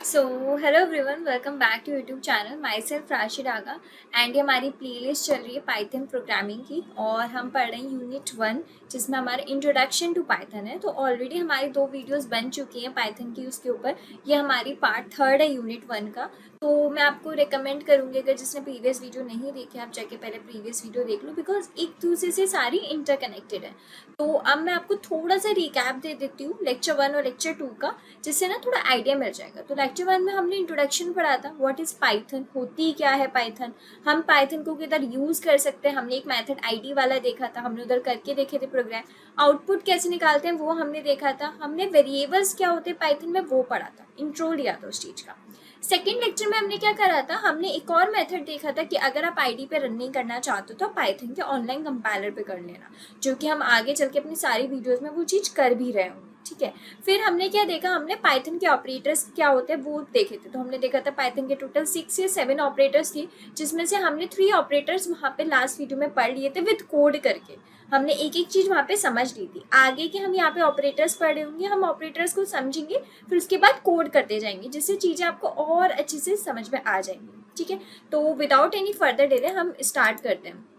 So hello everyone, welcome back to YouTube channel. Myself Rashi Daga and ये हमारी playlist चल रही है पाइथन प्रोग्रामिंग की और हम पढ़ रहे हैं यूनिट 1 जिसमें हमारा इंट्रोडक्शन टू पाइथन है। तो ऑलरेडी हमारी 2 वीडियोस बन चुकी हैं पाइथन की उसके ऊपर। ये हमारी पार्ट 3 है यूनिट 1 का। तो मैं आपको रिकमेंड करूँगी, अगर जिसने प्रीवियस वीडियो नहीं देखी आप जाके पहले प्रीवियस वीडियो देख लो, बिकॉज एक दूसरे से सारी इंटरकनेक्टेड है। तो अब मैं आपको थोड़ा सा रिकैप दे देती हूँ लेक्चर 1 और लेक्चर 2 का, जिससे ना थोड़ा आइडिया मिल जाएगा। तो लेक्चर 1 में हमने इंट्रोडक्शन पढ़ा था, व्हाट इज पाइथन, होती क्या है पाइथन, हम पाइथन को किधर यूज कर सकते हैं। हमने एक मेथड आईडी वाला देखा था, हमने उधर करके देखे थे प्रोग्राम। आउटपुट कैसे निकालते हैं वो हमने देखा था। हमने वेरिएबल्स क्या होते हैं पाइथन में वो पढ़ा था, इंट्रो लिया था उस चीज का। सेकेंड लेक्चर में हमने क्या करा था, हमने एक और मेथड देखा था कि अगर आप आईडी पे रन नहीं करना चाहते हो तो पाइथन के ऑनलाइन कंपाइलर पे कर लेना, जो कि हम आगे चल के अपनी सारी वीडियोस में वो चीज कर भी रहे होंगे। ठीक है, फिर हमने क्या देखा, हमने पाइथन के ऑपरेटर्स क्या होते हैं वो देखे थे। तो हमने देखा था पाइथन के टोटल 6 या 7 ऑपरेटर्स थी, जिसमें से हमने 3 ऑपरेटर्स वहाँ पे लास्ट वीडियो में पढ़ लिए थे विद कोड करके। हमने एक एक चीज वहाँ पे समझ ली थी। आगे के हम यहाँ पे ऑपरेटर्स पढ़े होंगे, हम ऑपरेटर्स को समझेंगे, फिर उसके बाद कोड करते जाएंगे, जिससे चीजें आपको और अच्छे से समझ में आ जाएंगी। ठीक है, तो विदाउट एनी फर्दर डिले हम स्टार्ट करते हैं।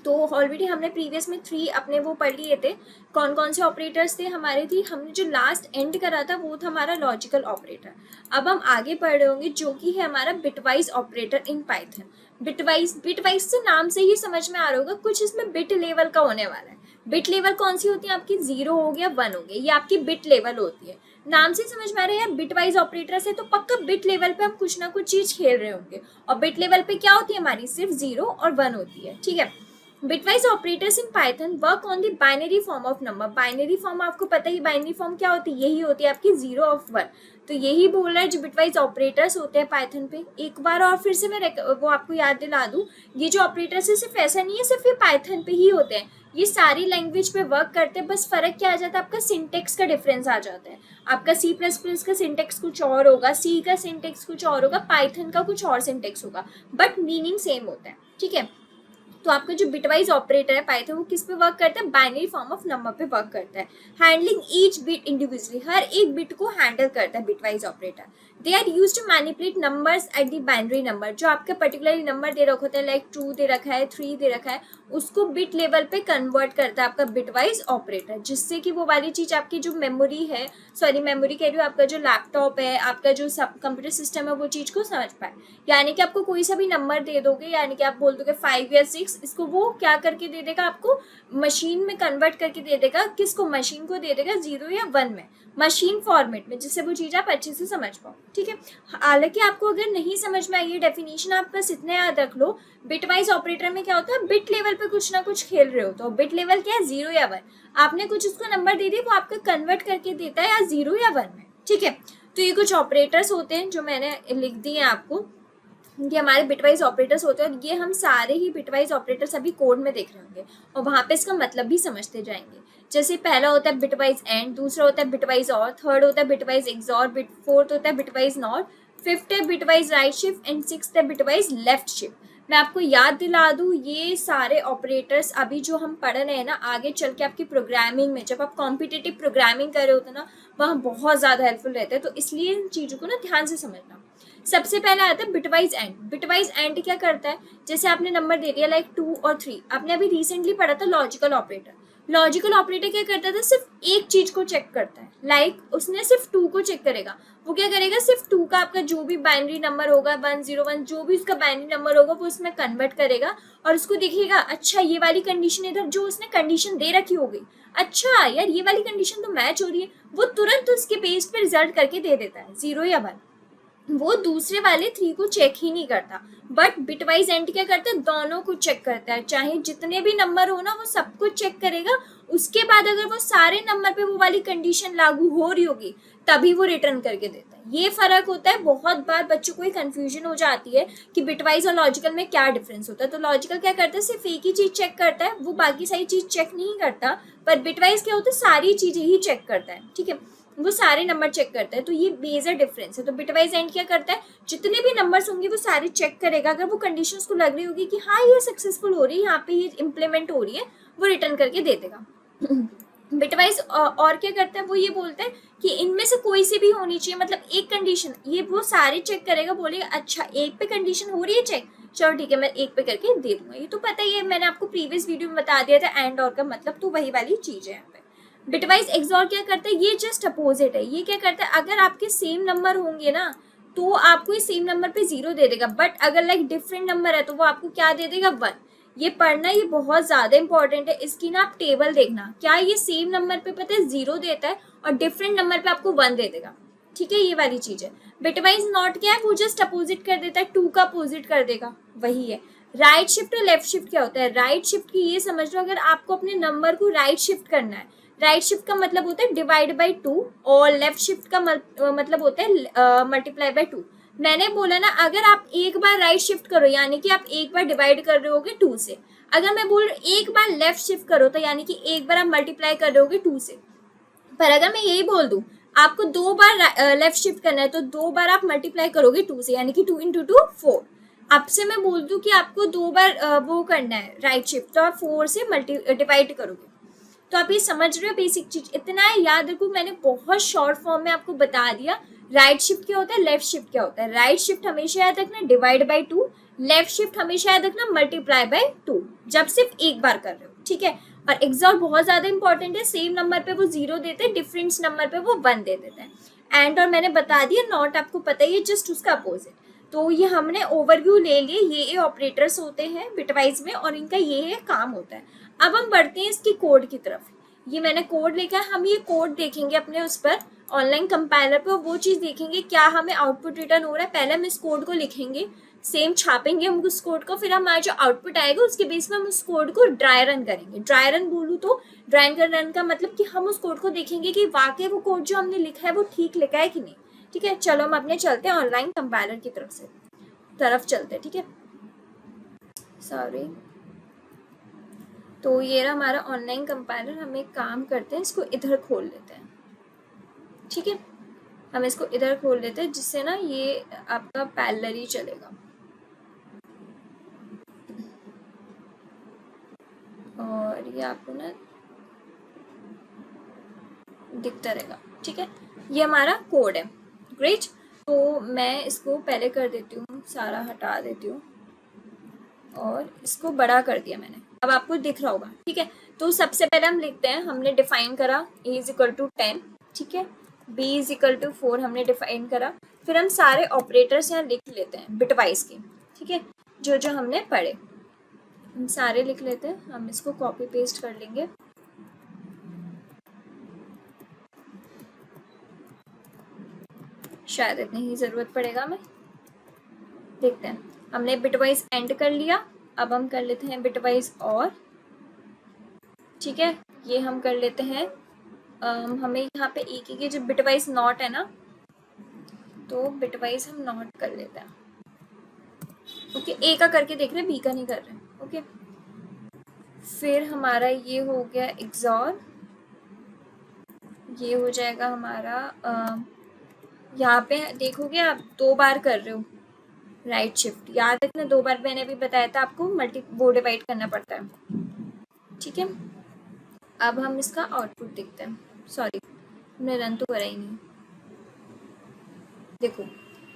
तो ऑलरेडी हमने प्रीवियस में 3 अपने वो पढ़ लिए थे। कौन कौन से ऑपरेटर्स थे हमारे थी, हमने जो लास्ट एंड करा था वो था हमारा लॉजिकल ऑपरेटर। अब हम आगे पढ़ रहे होंगे जो कि है हमारा bitwise operator in Python. Bitwise से नाम से ही समझ में आ रहा होगा, कुछ इसमें बिट लेवल का होने वाला है। बिट लेवल कौन सी होती है आपकी, 0 हो गया 1 हो गया, ये आपकी बिट लेवल होती है। नाम से समझ में आ रहा है यार बिटवाइज ऑपरेटर से, तो पक्का बिट लेवल पे हम कुछ ना कुछ चीज खेल रहे होंगे। और बिट लेवल पे क्या होती है हमारी, सिर्फ 0 और 1 होती है। ठीक है, bitwise operators in Python work on the binary form of number. Binary form आपको पता ही, बाइनरी फॉर्म क्या होती है, यही होती है आपकी 0 और 1। तो यही बोल रहा है जो बिटवाइज ऑपरेटर्स होते हैं पाइथन पे। एक बार और फिर से मैं वो आपको याद दिला दूं, ये जो ऑपरेटर्स है सिर्फ ऐसा नहीं है सिर्फ ये पाइथन पे ही होते हैं, ये सारी लैंग्वेज पे वर्क करते हैं। बस फर्क क्या आ जाता है, आपका सिंटेक्स का डिफरेंस आ जाता है। आपका C++ का सिंटेक्स कुछ और होगा, सी का सिंटेक्स कुछ और होगा, पाइथन का कुछ और सिंटेक्स होगा, बट मीनिंग सेम होता है। ठीक है, तो आपका जो बिटवाइज ऑपरेटर है पाइथन, वो किस पे वर्क करता है, बाइनरी फॉर्म ऑफ नंबर पे वर्क करता है। हैंडलिंग ईच बिट इंडिविजुअली, हर एक बिट को हैंडल करता है bitwise operator. They are use to manipulate numbers at the binary number. जो आपका पर्टिकुलरली नंबर दे रखा होता है, लाइक 2 दे रखा है, 3 दे रखा है, उसको बिट लेवल पे कन्वर्ट करता है आपका बिटवाइज ऑपरेटर, जिससे कि वो वाली चीज आपकी जो मेमोरी है, सॉरी मेमोरी कह रही हूँ, आपका जो लैपटॉप है, आपका जो सब कंप्यूटर सिस्टम है, वो चीज को समझ पाए। यानी कि आपको कोई सा भी नंबर दे दोगे, यानी कि आप बोल दोगे 5 या 6, इसको वो क्या करके दे देगा, आपको मशीन में कन्वर्ट करके दे देगा। किसको, मशीन को दे देगा 0 या 1 में, मशीन फॉर्मेट में, जिससे वो चीज आप अच्छे से समझ पाओ। ठीक है, हालांकि आपको अगर नहीं समझ में आई ये डेफिनेशन, आप बस इतने याद रख लो, बिटवाइज ऑपरेटर में क्या होता है, बिट लेवल पे कुछ ना कुछ खेल रहे हो। तो बिट लेवल क्या है, 0 या 1, आपने कुछ उसको नंबर दे दिया, वो आपका कन्वर्ट करके देता है या 0 या 1 में। ठीक है, तो ये कुछ ऑपरेटर्स होते हैं जो मैंने लिख दिए आपको, ये हमारे बिटवाइज ऑपरेटर्स होते हैं। और ये हम सारे ही बिटवाइज ऑपरेटर्स अभी कोड में देख रहे होंगे और वहां पे इसका मतलब भी समझते जाएंगे। जैसे पहला होता है बिटवाइज एंड, दूसरा होता है बिटवाइज और, थर्ड होता है बिटवाइज एक्सॉर, फोर्थ होता है बिटवाइज नॉट, फिफ्थ है bitwise right shift and sixth है बिटवाइज लेफ्ट शिफ्ट। मैं आपको याद दिला दूं, ये सारे ऑपरेटर्स अभी जो हम पढ़ रहे हैं ना, आगे चल के आपकी प्रोग्रामिंग में, जब आप कॉम्पिटिटिव प्रोग्रामिंग कर रहे होते ना, वहाँ बहुत ज्यादा हेल्पफुल रहते हैं। तो इसलिए इन चीजों को ना ध्यान से समझना। सबसे पहले आता है बिटवाइज एंड। बिटवाइज एंड क्या करता है, जैसे आपने नंबर दे दिया लाइक 2 और 3, आपने अभी रिसेंटली पढ़ा था लॉजिकल ऑपरेटर। लॉजिकल ऑपरेटर क्या करता था, सिर्फ एक चीज को चेक करता है, लाइक उसने सिर्फ 2 को चेक करेगा। वो क्या करेगा, सिर्फ 2 का आपका जो भी बाइनरी नंबर होगा, 101, जो भी उसका बाइनरी नंबर होगा वो उसमें कन्वर्ट करेगा और उसको दिखेगा, अच्छा ये वाली कंडीशन इधर जो उसने कंडीशन दे रखी होगी, अच्छा यार ये वाली कंडीशन तो मैच हो रही है, वो तुरंत उसके बेस पे रिजल्ट करके दे देता है 0 या 1। वो दूसरे वाले 3 को चेक ही नहीं करता। बट बिटवाइज एंड क्या करता है, दोनों को चेक करता है, चाहे जितने भी नंबर हो ना वो सब कुछ चेक करेगा। उसके बाद अगर वो सारे नंबर पे वो वाली कंडीशन लागू हो रही होगी तभी वो रिटर्न करके देता है। ये फर्क होता है। बहुत बार बच्चों को कंफ्यूजन हो जाती है कि बिटवाइज और लॉजिकल में क्या डिफरेंस होता है। तो लॉजिकल क्या करता है, सिर्फ एक ही चीज चेक करता है, वो बाकी सारी चीज चेक नहीं करता। पर बिटवाइज क्या होता है, सारी चीजें ही चेक करता है। ठीक है, वो सारे नंबर चेक करता है। तो ये मेजर डिफरेंस है। तो बिटवाइज एंड क्या करता है, जितने भी नंबर्स होंगे वो सारे चेक करेगा। अगर वो कंडीशन उसको लग रही होगी कि हाँ ये सक्सेसफुल हो रही है, यहाँ पे ये इम्प्लीमेंट हो रही है, वो रिटर्न करके दे देगा। बिटवाइज और क्या करता है, वो ये बोलता है कि इनमें से कोई सी भी होनी चाहिए, मतलब एक कंडीशन, ये वो सारे चेक करेगा, बोलेगा अच्छा एक पे कंडीशन हो रही है चेक, चलो ठीक है मैं एक पे करके दे दूंगा। ये तो पता ही है, मैंने आपको प्रीवियस वीडियो में बता दिया था एंड और का मतलब, तो वही वाली चीज है यहाँ पे। बिटवाइज एक्सऑर क्या करता है, ये जस्ट अपोजिट है। ये क्या करता है, अगर आपके सेम नंबर होंगे ना तो आपको ये सेम नंबर पे 0 दे देगा, बट अगर लाइक डिफरेंट नंबर है तो वो आपको क्या दे देगा, 1। ये पढ़ना, ये बहुत ज्यादा इंपॉर्टेंट है। इसकी ना आप टेबल देखना, क्या ये सेम नंबर पे पता है 0 देता है और डिफरेंट नंबर पे आपको 1 दे देगा। ठीक है, ये वाली चीज है। बिटवाइज नॉट क्या है, वो जस्ट अपोजिट कर देता है, 2 का अपोजिट कर देगा, वही है। राइट शिफ्ट और लेफ्ट शिफ्ट क्या होता है, राइट शिफ्ट की ये समझ लो, अगर आपको अपने नंबर को राइट शिफ्ट करना है, राइट शिफ्ट का मतलब होता है डिवाइड बाई 2, और लेफ्ट शिफ्ट का मतलब होता है मल्टीप्लाई बाई 2। मैंने बोला ना, अगर आप एक बार राइट शिफ्ट करो यानी कि आप एक बार डिवाइड कर रहे होगे 2 से, अगर मैं बोल एक बार लेफ्ट शिफ्ट करो तो यानी कि एक बार आप मल्टीप्लाई कर रहे होगे 2 से। पर अगर मैं यही बोल दूं आपको 2 बार लेफ्ट शिफ्ट करना है तो 2 बार आप मल्टीप्लाई करोगे 2 से, यानी कि 2 इंटू 2 4। अब से मैं बोल दूं कि आपको 2 बार वो करना है राइट शिफ्ट, तो आप 4 से मल्टी डिवाइड करोगे। तो आप ये समझ रहे हो बेसिक चीज, इतना है याद रखो, मैंने बहुत शॉर्ट फॉर्म में आपको बता दिया। राइट शिफ्ट क्या होता है, लेफ्ट शिफ्ट क्या होता है। राइट शिफ्ट हमेशा याद रखना डिवाइड बाई 2, लेफ्ट शिफ्ट हमेशा याद रखना मल्टीप्लाई बाई 2, जब सिर्फ एक बार कर रहे हो। ठीक है, और एक्सॉर बहुत ज्यादा इंपॉर्टेंट है, सेम नंबर पे वो 0 देते हैं, डिफरेंस नंबर पे वो 1 दे देते हैं। एंड और मैंने बता दिया, नॉट आपको पता ही है, जस्ट उसका अपोजिट। तो ये हमने ओवरव्यू ले लिए, ये ऑपरेटर्स होते हैं बिटवाइज में और इनका ये काम होता है। अब हम बढ़ते हैं इसकी कोड की तरफ। ये मैंने कोड लेकर, हम ये कोड देखेंगे अपने उस पर ऑनलाइन कंपाइलर पे, वो चीज देखेंगे क्या हमें आउटपुट रिटर्न हो रहा है। पहले हम इस कोड को लिखेंगे, सेम छापेंगे हम उस कोड को, फिर हमारा जो आउटपुट आएगा उसके बेस में हम उस कोड को ड्राई रन करेंगे। ड्राई रन बोलूँ तो ड्राई रन का मतलब कि हम उस कोड को देखेंगे कि वाकई वो कोड जो हमने लिखा है वो ठीक लिखा है कि नहीं। ठीक है, चलो हम अपने चलते हैं ऑनलाइन कंपाइलर की तरफ चलते हैं। ठीक है, सॉरी। तो ये रहा हमारा ऑनलाइन कंपाइलर। हम एक काम करते हैं, इसको इधर खोल लेते हैं। ठीक है, हम इसको इधर खोल लेते हैं, जिससे ना ये आपका पैरेलल ही चलेगा और ये आपको ना दिखता रहेगा। ठीक है, ये हमारा कोड है। ग्रेट, तो मैं इसको पहले कर देती हूँ, सारा हटा देती हूँ और इसको बड़ा कर दिया मैंने, अब आपको दिख रहा होगा। ठीक है, तो सबसे पहले हम लिखते हैं, हमने डिफाइन करा a इज इक्वल टू 10, ठीक है, b इज इक्वल टू 4 हमने डिफाइन करा। फिर हम सारे ऑपरेटर्स यहाँ लिख लेते हैं बिटवाइज के। ठीक है, जो जो हमने पढ़े हम सारे लिख लेते हैं। हम इसको कॉपी पेस्ट कर लेंगे। शायद इतनी ही जरूरत पड़ेगा हमें, देखते हैं। हमने बिटवाइज एंड कर लिया, अब हम कर लेते हैं बिटवाइज और। ठीक है, ये हम कर लेते हैं। हमें यहाँ पे एक ही जो बिटवाइज नॉट है ना, तो बिटवाइज हम नॉट कर लेते हैं। ओके, ए का करके देख रहे हैं, बी का नहीं कर रहे हैं। ओके, फिर हमारा ये हो गया एक्सॉर, ये हो जाएगा हमारा यहाँ पे देखोगे आप 2 बार कर रहे हो राइट शिफ्ट, याद रखना 2 बार, मैंने भी बताया था आपको वो डिवाइड करना पड़ता है। ठीक है, अब हम इसका आउटपुट देखते हैं। सॉरी, हमने रन तो करा ही नहीं। देखो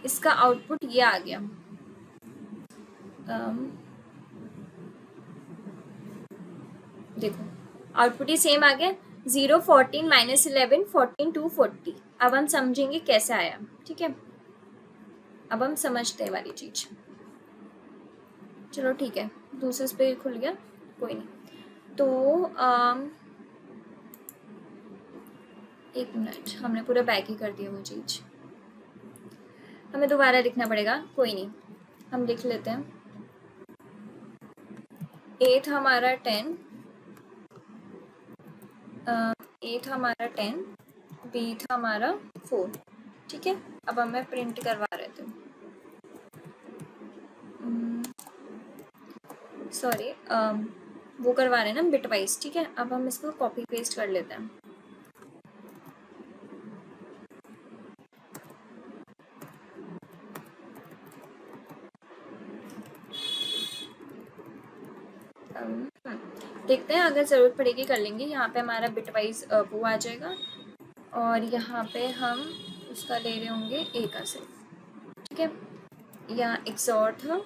इसका आउटपुट ये आ गया। देखो आउटपुट ही सेम आ गया, 0 14 -11 14 2 40। अब हम समझेंगे कैसे आया। ठीक है, अब हम समझते हैं वाली चीज। चलो ठीक है, दूसरे पे खुल गया, कोई नहीं। तो एक मिनट, हमने पूरा बैक ही कर दिया वो चीज, हमें दोबारा लिखना पड़ेगा, कोई नहीं, हम लिख लेते हैं। ए था हमारा 10, ए था हमारा 10, बी था हमारा 4। ठीक है, अब हमें प्रिंट करवा रहे थे, सॉरी वो करवा रहे हैं ना बिटवाइज। ठीक है, अब हम इसको कॉपी पेस्ट कर लेते हैं। देखते हैं, अगर ज़रूरत पड़ेगी कर लेंगे। यहाँ पे हमारा बिट वाइज वो आ जाएगा और यहाँ पे हम उसका ले रहे होंगे ए का सिर्फ, ठीक है। यहाँ एक्सॉर था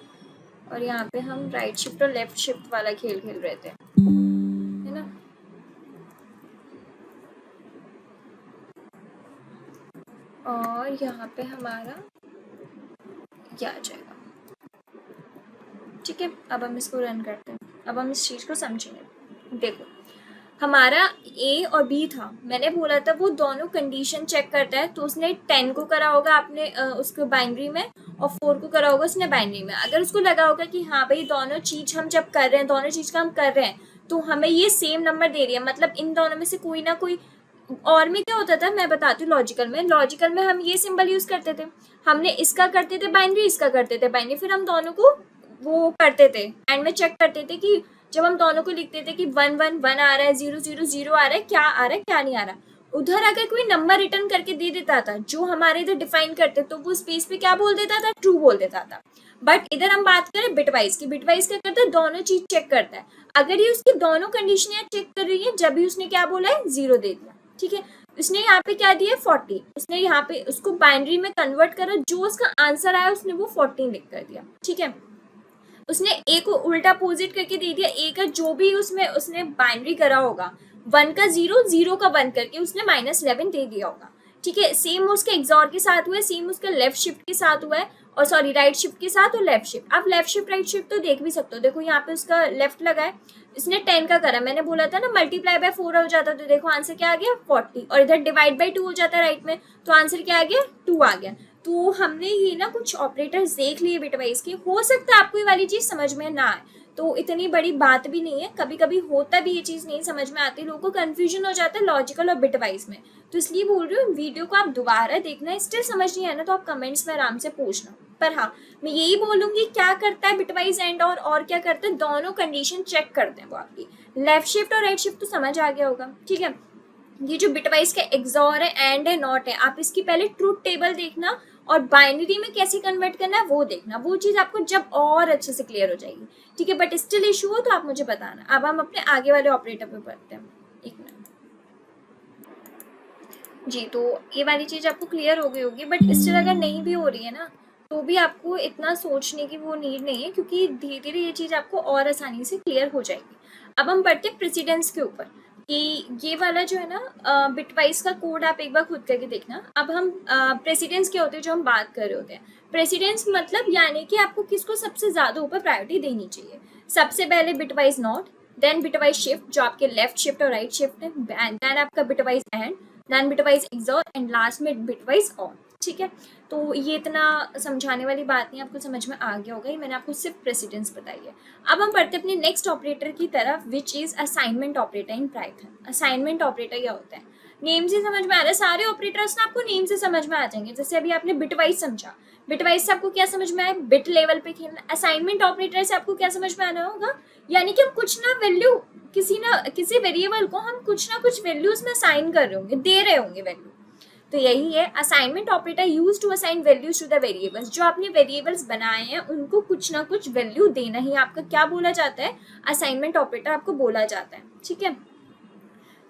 और यहाँ पे हम राइट शिफ्ट और लेफ्ट शिफ्ट वाला खेल खेल रहे थे, है ना। और यहाँ पे हमारा ये आ जाएगा, ठीक है। अब हम इसको रन करते हैं, अब हम इस चीज़ को समझेंगे। देखो हमारा ए और बी था, मैंने बोला था वो दोनों कंडीशन चेक करता है, तो उसने 10 को करा होगा आपने उसको बाइनरी में, और 4 को करा होगा उसने बाइनरी में। अगर उसको लगा होगा कि हाँ भाई दोनों चीज हम जब कर रहे हैं, दोनों चीज का हम कर रहे हैं, तो हमें ये सेम नंबर दे रही है, मतलब इन दोनों में से कोई ना कोई। और में क्या होता था मैं बताती हूँ, लॉजिकल में हम ये सिंबल यूज करते थे, हमने इसका करते थे बाइनरी, इसका करते थे बाइनरी, फिर हम दोनों को वो करते थे, एंड में चेक करते थे कि जब हम दोनों को लिखते थे कि 1 1 1 आ रहा है, 0 0 0 आ रहा है, क्या आ रहा है क्या नहीं आ रहा, उधर अगर कोई नंबर रिटर्न करके दे देता था जो हमारे इधर डिफाइन करते, तो वो स्पेस पे क्या बोल देता था, ट्रू बोल देता था। बट इधर हम बात करें बिटवाइज की, बिटवाइज क्या करता है, दोनों चीज चेक करता है। अगर ये उसकी दोनों कंडीशन यहाँ चेक कर रही है, जब भी उसने क्या बोला है, 0 दे दिया, ठीक है। उसने यहाँ पे क्या दिया, 40, उसने यहाँ पे उसको बाइनरी में कन्वर्ट करा, जो उसका आंसर आया उसने वो 14 लिख कर दिया, ठीक है। उसने ए को उल्टा अपोजिट करके दे दिया, ए का जो भी उसमें उसने बाइनरी करा होगा, 1 का 0, 0 का 1 करके उसने -11 दे दिया होगा, ठीक है। सेम उसके एक्सॉर के साथ हुआ है, सेम उसका लेफ्ट शिफ्ट के साथ हुआ है, और सॉरी राइट शिफ्ट के साथ और लेफ्ट शिफ्ट। आप लेफ्ट शिफ्ट राइट शिफ्ट तो देख भी सकते हो, देखो यहाँ पे उसका लेफ्ट लगा है, इसने 10 का करा, मैंने बोला था ना मल्टीप्लाई बाय 4 हो जाता, तो देखो आंसर क्या आ गया, 40, और इधर डिवाइड बाय 2 हो जाता है राइट में, तो आंसर क्या आ गया, 2 आ गया। तो हमने ये ना कुछ ऑपरेटर्स देख लिए बिटवाइज के, हो सकता है आपको ये वाली चीज समझ में ना आए, तो इतनी बड़ी बात भी नहीं है, कभी कभी होता भी ये चीज नहीं समझ में आती, लोगों को कंफ्यूजन हो जाता है लॉजिकल और बिटवाइज में, तो इसलिए बोल रही हूँ वीडियो को आप दोबारा देखना, स्टिल समझ नहीं आया ना तो आप कमेंट्स में आराम से पूछना। पर हाँ मैं यही बोलूंगी क्या करता है बिटवाइज एंड और क्या करते हैं, दोनों कंडीशन चेक करते हैं वो आपकी, लेफ्ट शिफ्ट और राइट शिफ्ट तो समझ आ गया होगा, ठीक है। ये जो बिटवाइज का एक्सॉर है, एंड है, नॉट है, आप इसकी पहले ट्रूथ टेबल देखना और बाइनरी में कैसे कन्वर्ट करना है वो देखना, वो चीज आपको जब और अच्छे से क्लियर हो जाएगी, ठीक है। बट स्टिल इशू हो तो आप मुझे बताना। अब हम अपने आगे वाले ऑपरेटर पे पढ़ते हैं, एक मिनट जी। तो ये वाली चीज आपको क्लियर हो गई होगी, बट स्टिल अगर नहीं भी हो रही है ना, तो भी आपको इतना सोचने की वो नीड नहीं है, क्योंकि धीरे धीरे ये चीज आपको और आसानी से क्लियर हो जाएगी। अब हम बढ़ते हैं प्रेसिडेंस के ऊपर, कि ये वाला जो है ना बिटवाइज का कोड आप एक बार खुद करके देखना। अब हम प्रेसिडेंस क्या होते हैं जो हम बात कर रहे होते हैं, प्रेसिडेंस मतलब यानी कि आपको किसको सबसे ज्यादा ऊपर प्रायोरिटी देनी चाहिए। सबसे पहले bitwise not, then bitwise shift जो आपके लेफ्ट शिफ्ट और राइट शिफ्ट है, देन आपका bitwise and, then bitwise XOR, and last में बिटवाइज ऑन, ठीक है। तो ये इतना समझाने वाली बात नहीं, आपको समझ में आ गया होगा, ये मैंने आपको सिर्फ प्रेसिडेंस बताई है। अब हम बढ़ते अपने नेक्स्ट ऑपरेटर की तरफ, which is assignment operator in Python. Assignment operator क्या होता है, नेम से समझ में आ रहा है, सारे ऑपरेटर्स ना आपको नेम से समझ में आ जाएंगे। जैसे अभी आपने बिटवाइज समझा, बिटवाइज से आपको क्या समझ में आया, बिट लेवल पे खेलना। असाइनमेंट ऑपरेटर से आपको क्या समझ में आना होगा, यानी कि हम कुछ ना वैल्यू किसी वेरिएबल को हम कुछ ना कुछ वैल्यूज में असाइन कर रहे होंगे, दे रहे होंगे वैल्यू। तो यही है assignment operator, use to assign values to the variables. जो आपने वेरिएबल्स बनाए हैं उनको कुछ ना कुछ वैल्यू देना ही आपका क्या बोला जाता है, असाइनमेंट ऑपरेटर आपको बोला जाता है, ठीक है।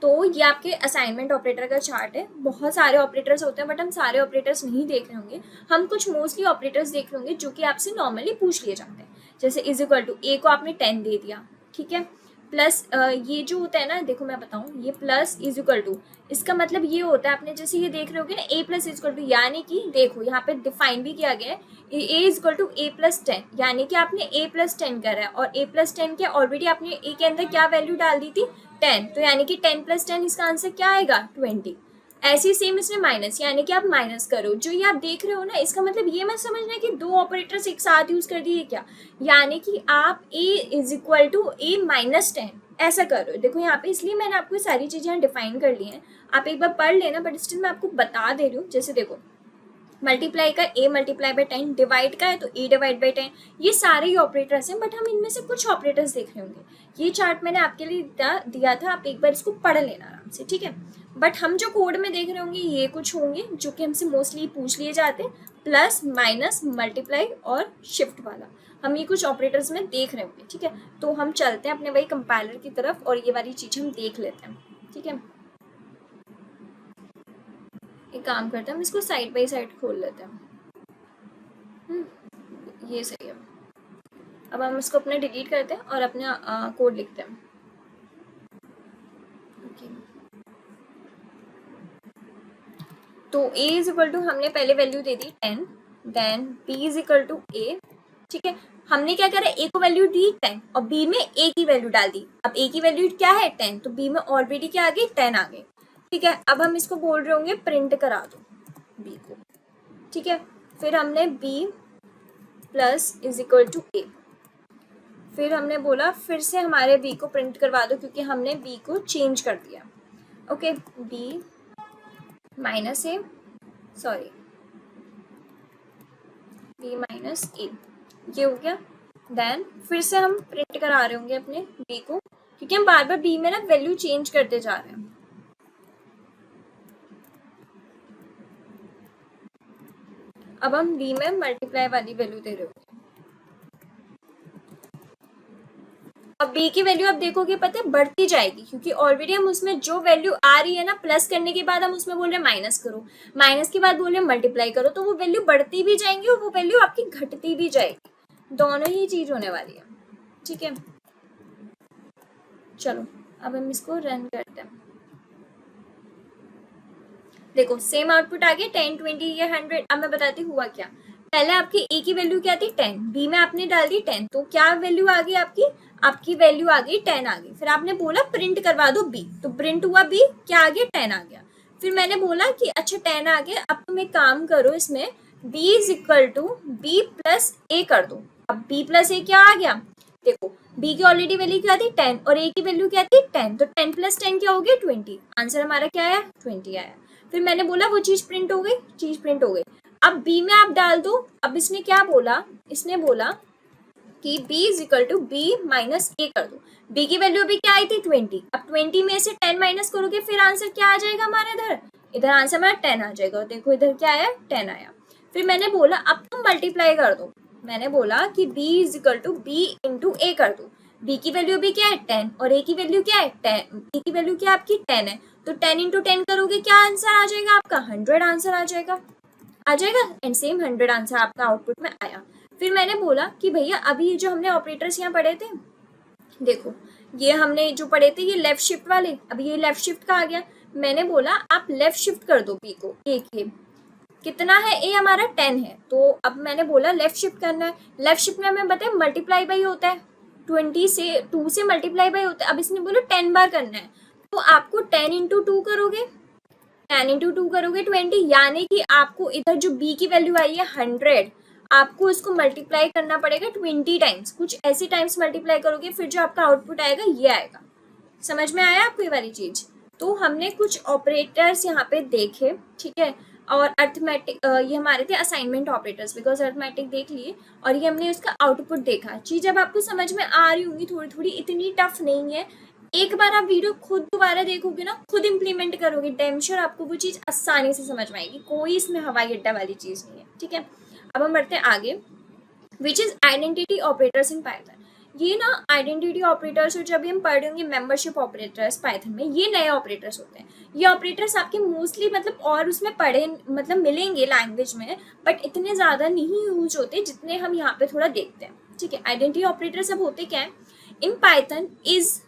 तो ये आपके असाइनमेंट ऑपरेटर का चार्ट है। बहुत सारे ऑपरेटर्स होते हैं बट हम सारे ऑपरेटर्स नहीं देख रहे होंगे, हम कुछ मोस्टली ऑपरेटर्स देख रहे होंगे जो कि आपसे नॉर्मली पूछ लिए जाते हैं। जैसे इज इक्वल टू, ए को आपने 10 दे दिया, ठीक है, प्लस ये जो होता है ना, देखो मैं बताऊं, ये प्लस इज इक्वल टू, इसका मतलब ये होता है, आपने जैसे ये देख रहे होगे ना ए प्लस इज इक्वल टू, यानी कि देखो यहाँ पे डिफाइन भी किया गया है a is equal to a plus 10, यानी कि आपने ए प्लस 10 करा है, और ए प्लस 10 के ऑलरेडी आपने ए के अंदर क्या वैल्यू डाल दी थी, 10, तो यानी कि 10 प्लस 10 इसका आंसर क्या आएगा, 20। ऐसे ही सेम इसमें माइनस, यानी कि आप माइनस करो, जो ये आप देख रहे हो ना, इसका मतलब ये मत समझना कि दो ऑपरेटर्स एक साथ यूज कर दिए क्या, यानी कि आप a is equal to a minus 10 ऐसा कर रहे हो। देखो यहाँ पे, इसलिए मैंने आपको सारी चीजें यहाँ डिफाइन कर ली हैं, आप एक बार पढ़ लेना, बट स्टिल मैं आपको बता दे रही हूँ। जैसे देखो मल्टीप्लाई का ए मल्टीप्लाई बाय 10, डिवाइड का है तो ए डिवाइड बाय 10, ये सारे ही ऑपरेटर्स हैं, बट हम इनमें से कुछ ऑपरेटर्स देख रहे होंगे। ये चार्ट मैंने आपके लिए दिया था, आप एक बार इसको पढ़ लेना आराम से, ठीक है। बट हम जो कोड में देख रहे होंगे ये कुछ होंगे जो कि हमसे मोस्टली पूछ लिए जाते हैं, प्लस माइनस मल्टीप्लाई और शिफ्ट वाला, हम ये कुछ ऑपरेटर्स में देख रहे होंगे, ठीक है। तो हम चलते हैं अपने वही कंपाइलर की तरफ और ये वाली चीज हम देख लेते हैं, ठीक है। एक काम करते हैं, हम इसको साइड बाई साइड खोल लेते हैं। ये सही है। अब हम इसको अपने डिलीट करते हैं और अपने कोड लिखते हैं। तो a इज इक्वल टू, हमने पहले वैल्यू दे दी 10, then b is equal to a, ठीक है। हमने क्या करा, a को वैल्यू दी 10 और b में a की वैल्यू डाल दी। अब a की वैल्यू क्या है 10, तो b में ऑलरेडी क्या आ गई 10 आ गई, ठीक है। अब हम इसको बोल रहे होंगे प्रिंट करा दो b को, ठीक है। फिर हमने b plus is equal to a, फिर हमने बोला फिर से हमारे b को प्रिंट करवा दो क्योंकि हमने b को चेंज कर दिया, ओके। b माइनस ए, सॉरी b माइनस ए, ये हो गया। देन फिर से हम प्रिंट करा रहे होंगे अपने b को क्योंकि हम बार बार b में ना वैल्यू चेंज करते जा रहे हैं। अब हम b में मल्टीप्लाई वाली वैल्यू दे रहे होंगे। अब b की वैल्यू आप देखोगे पता है बढ़ती जाएगी क्योंकि ऑलरेडी हम उसमें जो वैल्यू आ रही है ना, प्लस करने के बाद हम उसमें बोल रहे हैं माइनस करो, माइनस के बाद बोल रहे हैं मल्टीप्लाई करो, तो वो वैल्यू बढ़ती भी जाएंगी और वो वैल्यू आपकी घटती भी जाएगी, दोनों ही चीज होने वाली है, ठीक है। चलो अब हम इसको रन करते हैं। देखो सेम आउटपुट आ गया 10, 20 या 100। अब मैं बताती हूँ हुआ क्या। पहले आपकी ए की वैल्यू क्या थी 10, बी में आपने डाल दी 10, तो क्या वैल्यू आ गई आपकी वैल्यू आ गई 10 आ गई। फिर आपने बोला प्रिंट करवा दो बी, तो प्रिंट हुआ बी, क्या आ गया 10 आ गया। फिर मैंने बोला कि अच्छा 10 आ गया, अब तुम एक काम करो, इसमें b is equal to b plus a कर दो। अब b प्लस ए क्या आ गया, देखो b की ऑलरेडी वैल्यू क्या थी 10 और a की वैल्यू क्या थी 10, तो 10 प्लस 10 क्या हो गया 20। आंसर हमारा क्या आया 20 आया। फिर मैंने बोला वो चीज प्रिंट हो गई, चीज प्रिंट हो गई। अब b में आप डाल दो। अब इसने क्या बोला, इसने बोला कि b is equal to b minus a कर दो। b की वैल्यू अभी क्या आई थी 20, अब 20 में से 10 माइनस करोगे फिर आंसर क्या आ जाएगा हमारे इधर आंसर हमारा 10 आ जाएगा। और देखो इधर क्या आया 10 आया। फिर मैंने बोला अब तुम मल्टीप्लाई कर दो, मैंने बोला कि b is equal to b into a कर दो। b की वैल्यू भी क्या है 10 और a की वैल्यू क्या है 10, a की वैल्यू क्या आपकी 10 है, तो 10 इंटू 10 करोगे क्या आंसर आ जाएगा आपका 100 आंसर आ जाएगा एंड सेम 100 आंसर आपका आउटपुट में आया। फिर मैंने बोला कि भैया अभी ये जो हमने ऑपरेटर्स यहाँ पढ़े थे, देखो ये हमने जो पढ़े थे ये लेफ्ट शिफ्ट वाले, अभी ये लेफ्ट शिफ्ट का आ गया। मैंने बोला आप लेफ्ट शिफ्ट कर दो बी को, ए के कितना है ए हमारा 10 है, तो अब मैंने बोला लेफ्ट शिफ्ट करना है। लेफ्ट शिफ्ट में हमें बताए मल्टीप्लाई बाई होता है, 20 से 2 से मल्टीप्लाई बाई होता है। अब इसने बोला 10 बार करना है, तो आपको 10 इंटू 2 करोगे, 10 इंटू 2 करोगे 20, यानी कि आपको इधर जो b की वैल्यू आई है 100, आपको इसको मल्टीप्लाई करना पड़ेगा 20 टाइम्स, कुछ ऐसी टाइम्स मल्टीप्लाई करोगे फिर जो आपका आउटपुट आएगा ये आएगा। समझ में आया आपको ये वाली चीज। तो हमने कुछ ऑपरेटर्स यहाँ पे देखे, ठीक है, और अर्थमेटिक ये हमारे थे असाइनमेंट ऑपरेटर्स, बिकॉज अर्थमेटिक देख लिए और ये हमने उसका आउटपुट देखा। चीज अब आपको समझ में आ रही होंगी थोड़ी थोड़ी, इतनी टफ नहीं है। एक बार आप वीडियो खुद दोबारा देखोगे ना, खुद इम्प्लीमेंट करोगे, डैम श्योर आपको वो चीज आसानी से समझ में आएगी, कोई इसमें हवाई अड्डा वाली चीज नहीं है, ठीक है। अब हम बढ़ते हैं आगे, which is identity operators in Python. ये ना आइडेंटिटी ऑपरेटर्स और जब हम पढ़ रहे होंगे मेंबरशिप ऑपरेटर्स पाइथन में, ये नए ऑपरेटर्स होते हैं। ये ऑपरेटर्स आपके मोस्टली मतलब और उसमें पढ़े मतलब मिलेंगे लैंग्वेज में, बट इतने ज़्यादा नहीं यूज होते जितने हम यहाँ पे थोड़ा देखते हैं, ठीक है। आइडेंटिटी ऑपरेटर्स अब होते क्या है in Python, is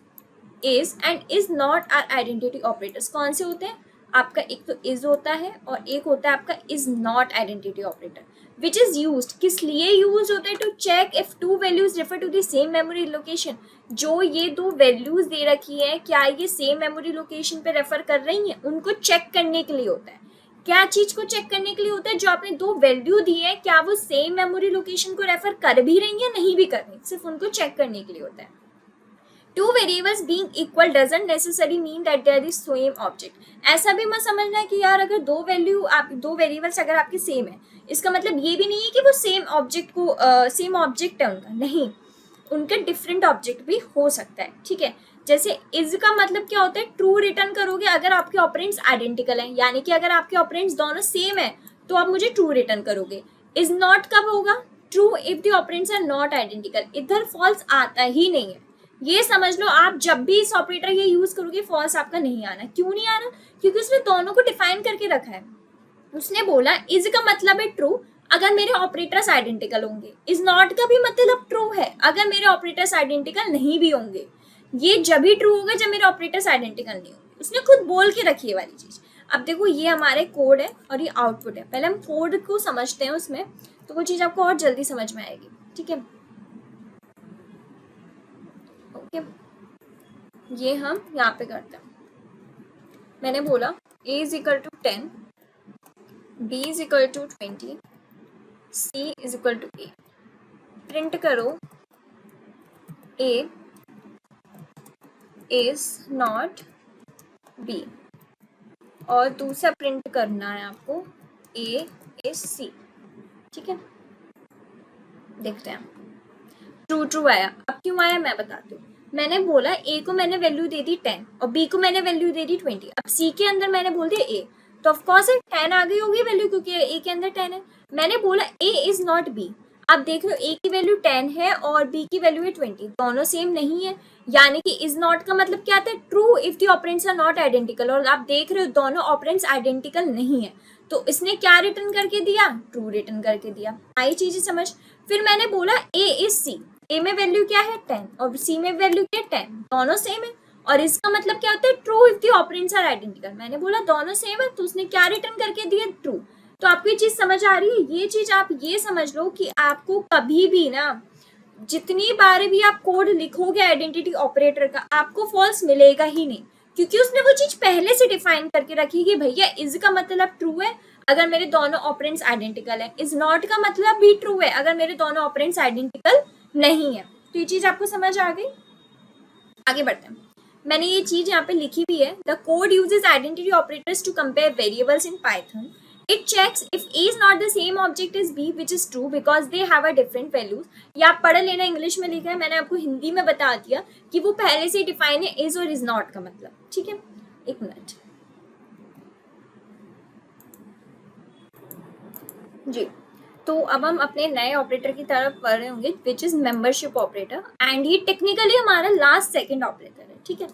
and is not are identity operators. कौन से होते हैं आपका, एक तो इज होता है और एक होता है आपका is not identity operator, which is used, किस लिए यूज होता है, to check if two values refer to the same memory location. जो ये दो वैल्यूज दे रखी है क्या ये सेम मेमोरी लोकेशन पे रेफर कर रही हैं, उनको चेक करने के लिए होता है। क्या चीज को चेक करने के लिए होता है, जो आपने दो वैल्यू दी है क्या वो सेम मेमोरी लोकेशन को रेफर कर भी रही है नहीं भी कर रही, सिर्फ उनको चेक करने के लिए होता है। Two variables being equal doesn't necessarily mean that they are the same object. ऐसा भी मत समझना है कि यार अगर दो वेरिएबल्स अगर आपकी सेम है, इसका मतलब ये भी नहीं है कि वो सेम ऑब्जेक्ट है उनका, नहीं, उनका डिफरेंट ऑब्जेक्ट भी हो सकता है, ठीक है। जैसे इज का मतलब क्या होता है, ट्रू रिटर्न करोगे अगर आपके ऑपरेंड्स आइडेंटिकल हैं, यानी कि अगर आपके ऑपरेंड्स दोनों सेम है तो आप मुझे ट्रू रिटर्न करोगे। इज नॉट कब होगा? True if the operands are not identical, इधर फॉल्स आता ही नहीं है। ये समझ लो, आप जब भी इस ऑपरेटर ये यूज करोगे फॉल्स आपका नहीं आना। क्यों नहीं आना? क्योंकि उसने दोनों को डिफाइन करके रखा है। उसने बोला इज का मतलब है ट्रू अगर मेरे ऑपरेटर्स आइडेंटिकल होंगे, इज नॉट का भी मतलब ट्रू है अगर मेरे ऑपरेटर्स आइडेंटिकल नहीं भी होंगे। ये जब भी ट्रू होगा जब मेरे ऑपरेटर्स आइडेंटिकल नहीं होंगे। उसने खुद बोल के रखी है वाली चीज। अब देखो ये हमारे कोड है और ये आउटपुट है। पहले हम कोड को समझते हैं उसमें, तो वो चीज आपको और जल्दी समझ में आएगी। ठीक है, ओके, ये हम यहाँ पे करते हैं। मैंने बोला a is equal to 10, b is equal to 20, c is equal to a। Print करो a इज नॉट b, और दूसरा प्रिंट करना है आपको a इज c। ठीक है, देखते हैं। ट्रू ट्रू आया। अब क्यों आया मैं बताती हूँ। मैंने बोला a को मैंने वैल्यू दे दी 10 और b को मैंने वैल्यू दे दी 20। अब c के अंदर मैंने बोल दिया a, तो ऑफकोर्स 10 आ गई होगी वैल्यू, क्योंकि a के अंदर 10 है। मैंने बोला a इज नॉट b। अब देख लो a की वैल्यू 10 है और b की वैल्यू है 20, दोनों सेम नहीं है। यानी कि इज नॉट का मतलब क्या आता है? True if the operands are not identical. और आप देख रहे हो दोनों ऑपरेंड्स आइडेंटिकल नहीं है, तो इसने क्या रिटर्न करके दिया? ट्रू रिटर्न करके दिया। आई चीजें समझ। फिर मैंने बोला a इज c, a में वैल्यू क्या है 10 और c में वैल्यू क्या है 10, दोनों सेम है। और इसका मतलब क्या होता है? True if the operands are identical. मैंने बोला दोनों सेम है, तो उसने क्या रिटर्न करके दिया? ट्रू। तो आपको ये चीज समझ आ रही है? ये चीज आप ये समझ लो कि आपको कभी भी ना, जितनी बार भी आप कोड लिखोगे आइडेंटिटी ऑपरेटर का, आपको फॉल्स मिलेगा ही नहीं, क्योंकि उसने वो चीज पहले से डिफाइन करके रखी कि भैया इज का मतलब ट्रू है अगर मेरे दोनों ऑपरेंड्स आइडेंटिकल है, इज नॉट का मतलब भी ट्रू है अगर मेरे दोनों ऑपरेंड्स आइडेंटिकल नहीं है। तो ये चीज आपको समझ आ गई? आगे बढ़ते हैं। मैंने ये चीज यहाँ पे लिखी भी है। The code uses identity operators to compare variables in Python. It checks if A is not the same object as B, which is true because they have a different values. ये आप पढ़ लेना, इंग्लिश में लिखा है, मैंने आपको हिंदी में बता दिया कि वो पहले से डिफाइन है is और is not का मतलब। ठीक है, एक मिनट जी। तो अब हम अपने नए ऑपरेटर की तरफ पढ़ रहे होंगे, which is membership operator, and ये टेक्निकली हमारा लास्ट सेकंड ऑपरेटर है। ठीक है,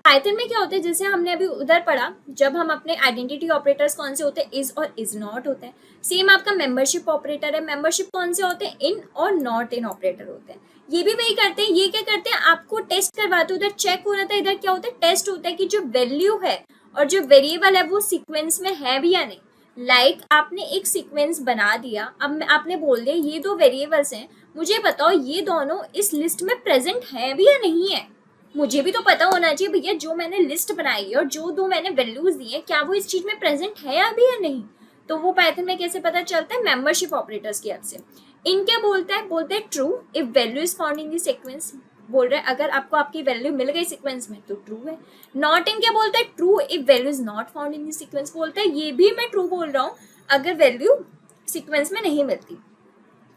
पाइथन में क्या होता है, जैसे हमने अभी उधर पढ़ा, जब हम अपने आइडेंटिटी ऑपरेटर्स कौन से होते हैं? इज और इज नॉट होते हैं। सेम आपका मेंबरशिप ऑपरेटर है। मेंबरशिप कौन से होते हैं? इन और नॉट इन ऑपरेटर होते हैं। ये भी वही करते हैं। ये क्या करते हैं? आपको टेस्ट करवाते हैं। उधर चेक हो रहा था, इधर क्या होता है? टेस्ट होता है कि जो वैल्यू है और जो वेरिएबल है वो सीक्वेंस में है भी या नहीं। लाइक आपने एक सीक्वेंस बना दिया, अब आपने बोल दिया ये दो वेरिएबल्स हैं, मुझे बताओ ये दोनों इस लिस्ट में प्रेजेंट है भी या नहीं है। मुझे भी तो पता होना चाहिए भैया, जो मैंने लिस्ट बनाई है और जो दो मैंने वैल्यूज दी है, क्या वो इस चीज में प्रेजेंट है या भी या नहीं। तो वो पाइथन में कैसे पता चलता है? मेंबरशिप ऑपरेटर्स की हेल्प से। इन क्या बोलता है? बोलते हैं true if value is found in the sequence. बोल रहे हैं अगर आपको आपकी वैल्यू मिल गई सीक्वेंस में तो ट्रू है। नॉट इन क्या बोलता है? True if value is not found in the sequence. बोलता है ये भी मैं ट्रू बोल रहा हूँ अगर वैल्यू सीक्वेंस में नहीं मिलती।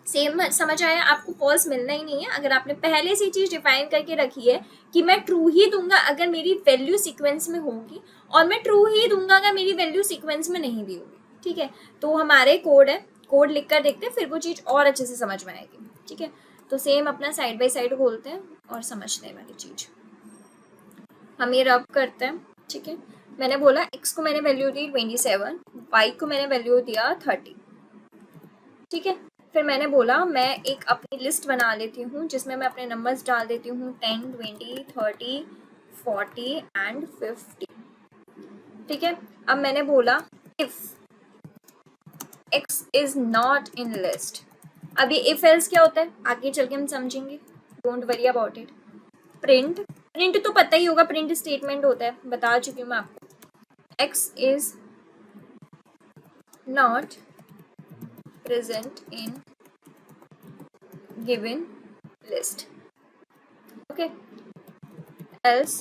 सेम समझ आया? आपको फॉल्स मिलना ही नहीं है अगर आपने पहले से चीज डिफाइन करके रखी है कि मैं ट्रू ही दूंगा अगर मेरी वैल्यू सीक्वेंस में होगी, और मैं ट्रू ही दूंगा अगर मेरी वैल्यू सीक्वेंस में नहीं भी होगी। ठीक है, तो हमारे कोड है, कोड लिख कर देखते हैं, फिर वो चीज और अच्छे से समझ में आएगी। ठीक है, तो सेम अपना साइड बाय साइड खोलते हैं और समझते हैं वाली चीज। हम ये रब करते हैं। ठीक है, मैंने बोला x को मैंने वैल्यू दी 27, y को मैंने वैल्यू दिया 30। ठीक है, फिर मैंने बोला मैं एक अपनी लिस्ट बना लेती हूँ जिसमें मैं अपने नंबर्स डाल देती हूँ 10, 20, 30, 40 एंड 50। ठीक है, अब मैंने बोला if x is not in list. अब ये इफ एल्स क्या होता है आगे चल के हम समझेंगे, don't worry about it. Print, print तो पता ही होगा, प्रिंट स्टेटमेंट होता है, बता चुकी हूँ मैं आपको। x is not present in given list. Okay, else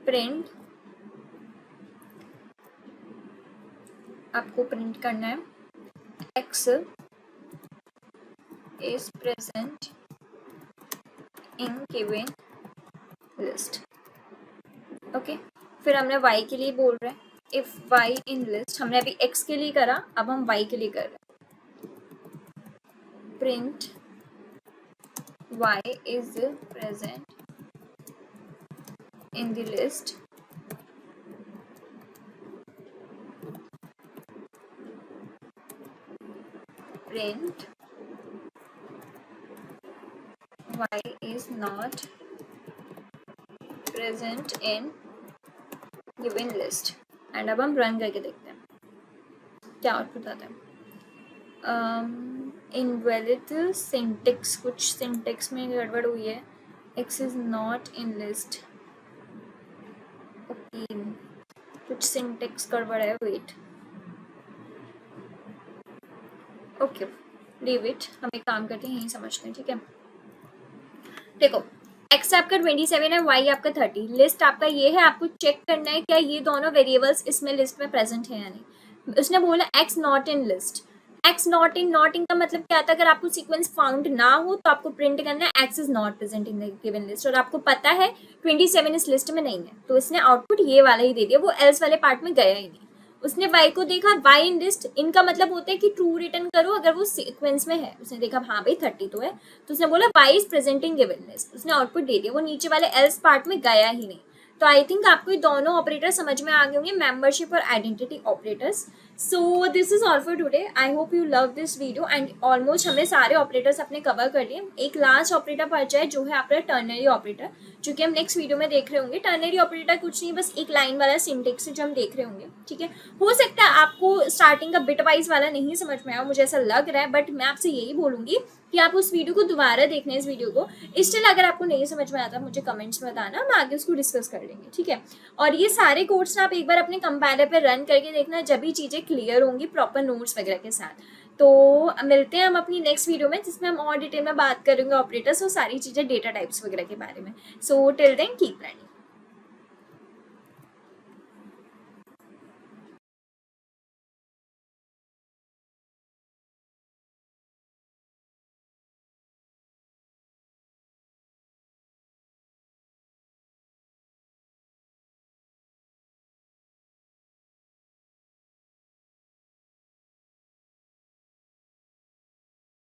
print, आपको प्रिंट करना है x is present in given list. Okay, फिर हमने y के लिए बोल रहे हैं इफ y इन लिस्ट, हमने अभी x के लिए करा, अब हम y के लिए कर रहे हैं। Print y is present in the list print y is not present in given list। And अब हम रन करके देखते हैं क्या आउटपुट आता है। इनवैलिड सिंटेक्स, कुछ सिंटेक्स में गड़बड़ हुई है। x is not in list, okay कुछ सिंटेक्स गड़बड़ है, वेट, ओके लीव इट, हम एक काम करते हैं यही समझते हैं, ठीक है। देखो x आपका 27 है, y आपका 30, लिस्ट आपका ये है, आपको चेक करना है क्या ये दोनों वेरिएबल्स इसमें लिस्ट में प्रेजेंट है या नहीं। उसने बोला x not in list, x not in का मतलब क्या आता है, अगर आपको सीक्वेंस फाउंड ना हो तो आपको प्रिंट करना है x is not present in the given list, और आपको पता है 27 इस लिस्ट में नहीं है, तो इसने आउटपुट ये वाला ही दे दिया, वो एल्स वाले पार्ट में गया ही नहीं। उसने y को देखा, y इन लिस्ट, इनका मतलब होता है कि ट्रू रिटर्न करो अगर वो सीक्वेंस में है। उसने देखा हाँ भाई 30 तो है, तो उसने बोला y is present in given list, उसने आउटपुट दे दिया, वो नीचे वाले एल्स पार्ट में गया ही नहीं। तो आई थिंक आपको ये दोनों ऑपरेटर समझ में आ गए होंगे, मेंबरशिप और identity operators. So this is all for today, I hope you love this video and almost हमने सारे ऑपरेटर्स अपने कवर कर लिए। एक लास्ट ऑपरेटर बचा है जो है आपका टर्नरी ऑपरेटर, जो कि हम नेक्स्ट वीडियो में देख रहे होंगे। टर्नरी ऑपरेटर कुछ नहीं, बस एक लाइन वाला सिंटेक्स जो हम देख रहे होंगे, ठीक है। हो सकता है आपको स्टार्टिंग का बिट वाइज वाला नहीं समझ में आया, मुझे ऐसा लग रहा है, बट मैं आपसे यही बोलूंगी कि आप उस वीडियो को दोबारा देखना, इस वीडियो को। स्टिल अगर आपको नहीं समझ में आता मुझे कमेंट्स में बताना, हम आगे उसको डिस्कस कर लेंगे, ठीक है। और ये सारे कोड्स ना आप एक बार अपने कंपाइलर पे रन करके देखना, जब भी चीज़ें क्लियर होंगी प्रॉपर नोट्स वगैरह के साथ। तो मिलते हैं हम अपनी नेक्स्ट वीडियो में, जिसमें हम और डिटेल में बात करेंगे ऑपरेटर्स और सारी चीज़ें डेटा टाइप्स वगैरह के बारे में। So till then keep learning.